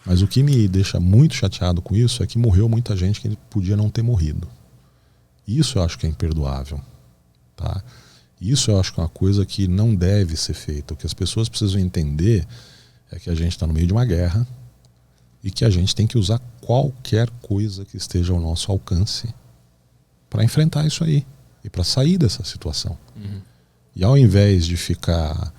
Mas o que me deixa muito chateado com isso é que morreu muita gente que podia não ter morrido. Isso eu acho que é imperdoável. Tá? Isso eu acho que é uma coisa que não deve ser feita. O que as pessoas precisam entender é que a gente está no meio de uma guerra e que a gente tem que usar qualquer coisa que esteja ao nosso alcance para enfrentar isso aí e para sair dessa situação. E ao invés de ficar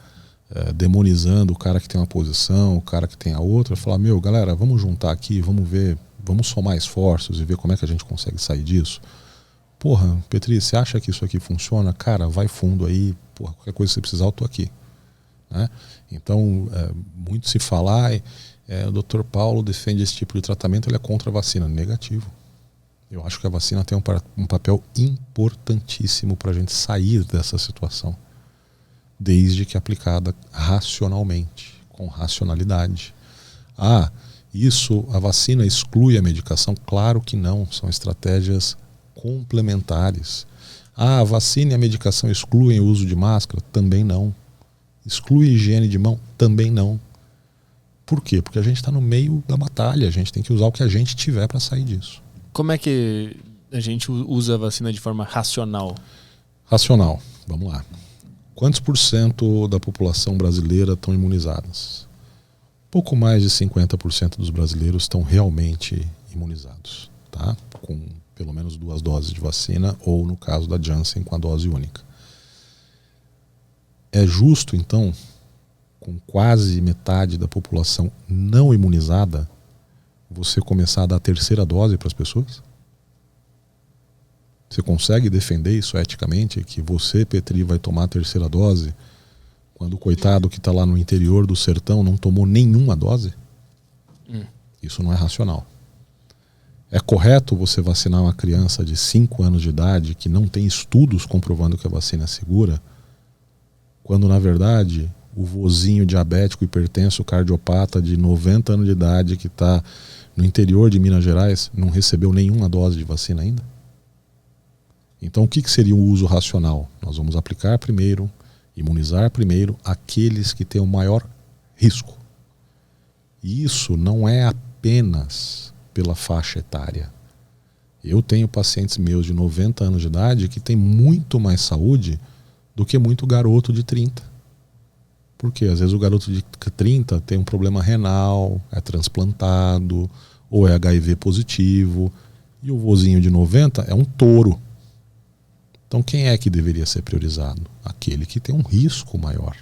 demonizando o cara que tem uma posição, o cara que tem a outra, falar, galera, vamos juntar aqui, vamos ver, vamos somar esforços e ver como é que a gente consegue sair disso. Porra, Petri, você acha que isso aqui funciona? Cara, vai fundo aí, porra, qualquer coisa que você precisar, eu tô aqui. Né? Então, muito se fala, o Dr. Paulo defende esse tipo de tratamento, ele é contra a vacina. Negativo. Eu acho que a vacina tem um papel importantíssimo para a gente sair dessa situação, desde que aplicada racionalmente, com racionalidade. A vacina exclui a medicação? Claro que não, são estratégias complementares. A vacina e a medicação excluem o uso de máscara? Também não. Exclui higiene de mão? Também não. Por quê? Porque a gente está no meio da batalha, a gente tem que usar o que a gente tiver para sair disso. Como é que a gente usa a vacina de forma racional? Racional, vamos lá. Quantos % da população brasileira estão imunizadas? Pouco mais de 50% dos brasileiros estão realmente imunizados, tá? Com pelo menos 2 doses de vacina, ou no caso da Janssen, com a dose única. É justo, então, com quase metade da população não imunizada, você começar a dar a 3ª dose para as pessoas? Você consegue defender isso eticamente? Que você, Petri, vai tomar a 3ª dose quando o coitado que está lá no interior do sertão não tomou nenhuma dose? Isso não é racional. É correto você vacinar uma criança de 5 anos de idade que não tem estudos comprovando que a vacina é segura, quando na verdade o vozinho diabético, hipertenso, cardiopata de 90 anos de idade que está no interior de Minas Gerais não recebeu nenhuma dose de vacina ainda? Então o que seria o uso racional? Nós vamos aplicar primeiro, imunizar primeiro aqueles que têm o maior risco. E isso não é apenas pela faixa etária. Eu tenho pacientes meus de 90 anos de idade que têm muito mais saúde do que muito garoto de 30. Porque às vezes o garoto de 30 tem um problema renal, é transplantado, ou é HIV positivo, e o vozinho de 90 é um touro. Então quem é que deveria ser priorizado? Aquele que tem um risco maior.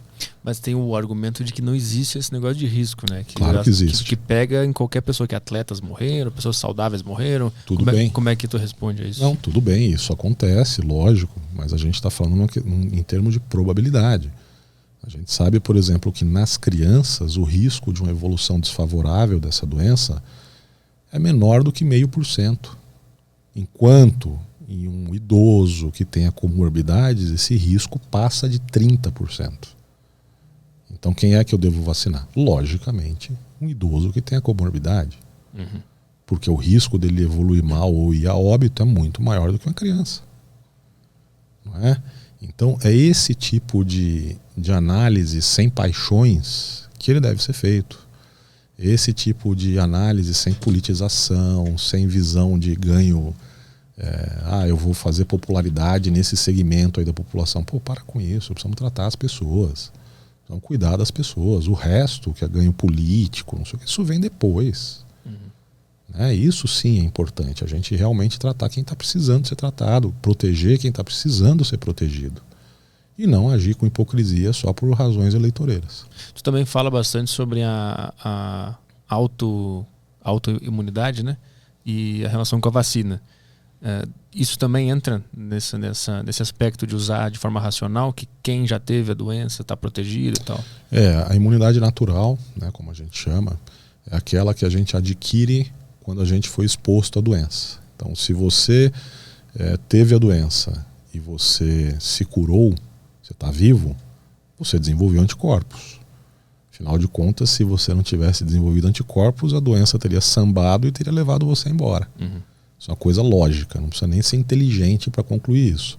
Mas tem o argumento de que não existe esse negócio de risco, né? Claro que existe. Que pega em qualquer pessoa, que atletas morreram, pessoas saudáveis morreram. Tudo bem. Como é que tu responde a isso? Não, tudo bem, isso acontece, lógico, mas a gente está falando em termos de probabilidade. A gente sabe, por exemplo, que nas crianças o risco de uma evolução desfavorável dessa doença é menor do que 0,5%. Enquanto em um idoso que tenha comorbidades, esse risco passa de 30%. Então quem é que eu devo vacinar? Logicamente, um idoso que tenha comorbidade. Porque o risco dele evoluir mal ou ir a óbito é muito maior do que uma criança. Não é? Então é esse tipo de análise sem paixões que ele deve ser feito. Esse tipo de análise sem politização, sem visão de ganho. Eu vou fazer popularidade nesse segmento aí da população. Pô, para com isso, precisamos tratar as pessoas. Precisamos cuidar das pessoas. O resto, que é ganho político, não sei o que, isso vem depois. Isso sim é importante. A gente realmente tratar quem está precisando ser tratado, proteger quem está precisando ser protegido. E não agir com hipocrisia só por razões eleitoreiras. Tu também fala bastante sobre a autoimunidade, né? E a relação com a vacina. Isso também entra nesse aspecto de usar de forma racional, que quem já teve a doença está protegido e tal? A imunidade natural, né, como a gente chama, é aquela que a gente adquire quando a gente foi exposto à doença. Então, se você teve a doença e você se curou, você está vivo, você desenvolveu anticorpos. Afinal de contas, se você não tivesse desenvolvido anticorpos, a doença teria sambado e teria levado você embora. Isso é uma coisa lógica, não precisa nem ser inteligente para concluir isso.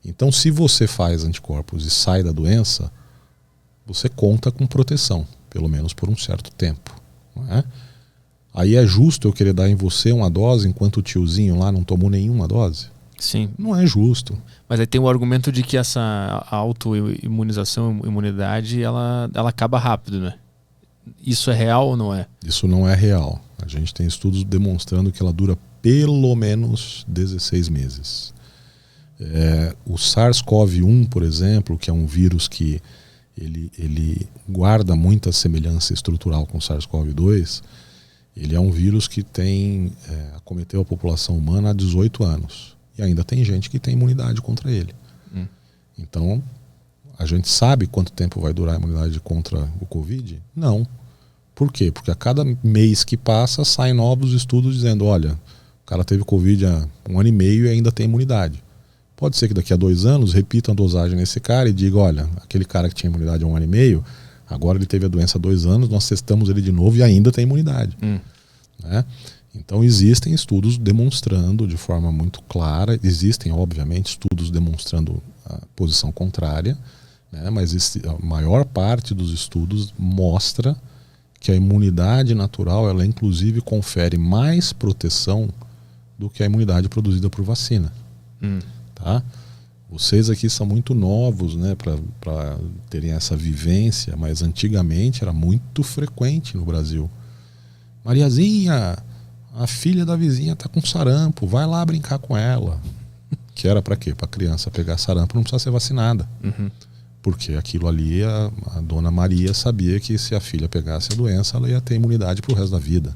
Então, se você faz anticorpos e sai da doença, você conta com proteção, pelo menos por um certo tempo. Não é? Aí é justo eu querer dar em você uma dose enquanto o tiozinho lá não tomou nenhuma dose? Sim. Não é justo. Mas aí tem o argumento de que essa autoimunização, imunidade, ela acaba rápido, né? Isso é real ou não é? Isso não é real. A gente tem estudos demonstrando que ela dura pelo menos 16 meses. O SARS-CoV-1, por exemplo, que é um vírus que ele guarda muita semelhança estrutural com o SARS-CoV-2, ele é um vírus que acometeu a população humana há 18 anos. E ainda tem gente que tem imunidade contra ele. Então, a gente sabe quanto tempo vai durar a imunidade contra o Covid? Não. Por quê? Porque a cada mês que passa, saem novos estudos dizendo, olha, o cara teve Covid há 1 ano e meio e ainda tem imunidade. Pode ser que daqui a 2 anos repitam a dosagem nesse cara e digam, olha, aquele cara que tinha imunidade há 1 ano e meio, agora ele teve a doença há 2 anos, nós testamos ele de novo e ainda tem imunidade. Né? Então existem estudos demonstrando de forma muito clara, existem obviamente estudos demonstrando a posição contrária, né? Mas a maior parte dos estudos mostra que a imunidade natural, ela inclusive confere mais proteção do que a imunidade produzida por vacina. Tá? Vocês aqui são muito novos, né, para terem essa vivência, mas antigamente era muito frequente no Brasil. Mariazinha, a filha da vizinha tá com sarampo, vai lá brincar com ela. Que era para quê? Para criança pegar sarampo não precisa ser vacinada. Porque aquilo ali, a dona Maria sabia que se a filha pegasse a doença, ela ia ter imunidade pro resto da vida.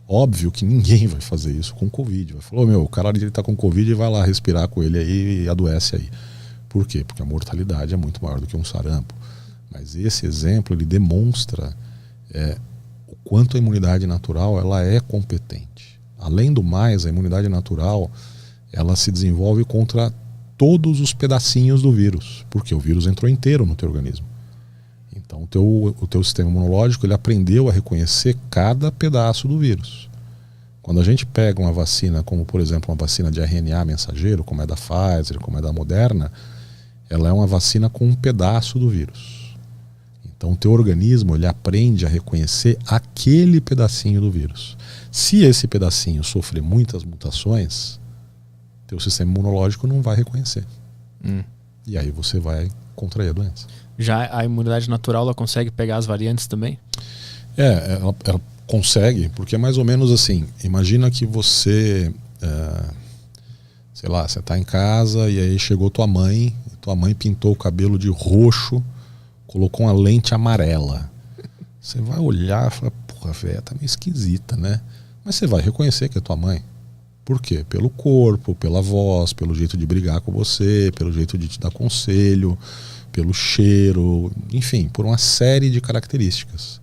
Óbvio que ninguém vai fazer isso com Covid. Vai falar, o cara ali tá com Covid e vai lá respirar com ele aí e adoece aí. Por quê? Porque a mortalidade é muito maior do que um sarampo. Mas esse exemplo, ele demonstra o quanto a imunidade natural ela é competente. Além do mais, a imunidade natural ela se desenvolve contra todos os pedacinhos do vírus, porque o vírus entrou inteiro no teu organismo. Então o teu sistema imunológico ele aprendeu a reconhecer cada pedaço do vírus. Quando a gente pega uma vacina, como por exemplo uma vacina de RNA mensageiro, como é da Pfizer, como é da Moderna, ela é uma vacina com um pedaço do vírus. Então o teu organismo ele aprende a reconhecer aquele pedacinho do vírus. Se esse pedacinho sofrer muitas mutações, teu sistema imunológico não vai reconhecer. E aí você vai contrair a doença. Já a imunidade natural ela consegue pegar as variantes também? Ela consegue, porque é mais ou menos assim. Imagina que você, sei lá, você está em casa e aí chegou tua mãe pintou o cabelo de roxo, colocou uma lente amarela. Você vai olhar e falar, porra, velho, tá meio esquisita, né? Mas você vai reconhecer que é tua mãe. Por quê? Pelo corpo, pela voz, pelo jeito de brigar com você, pelo jeito de te dar conselho, pelo cheiro, enfim, por uma série de características.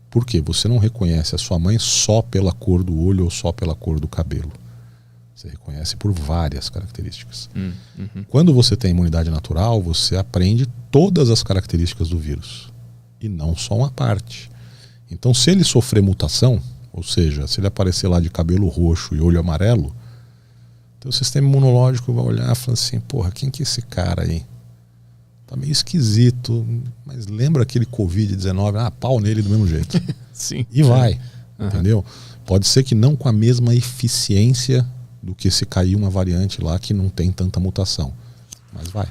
Por quê? Você não reconhece a sua mãe só pela cor do olho ou só pela cor do cabelo. Você reconhece por várias características. Quando você tem imunidade natural, você aprende todas as características do vírus e não só uma parte. Então, se ele sofrer mutação, ou seja, se ele aparecer lá de cabelo roxo e olho amarelo, teu sistema imunológico vai olhar e falar assim, porra, quem que é esse cara aí? Tá meio esquisito, mas lembra aquele Covid-19? Pau nele do mesmo jeito. Sim. E vai, entendeu? Pode ser que não com a mesma eficiência do que se cair uma variante lá que não tem tanta mutação, mas vai.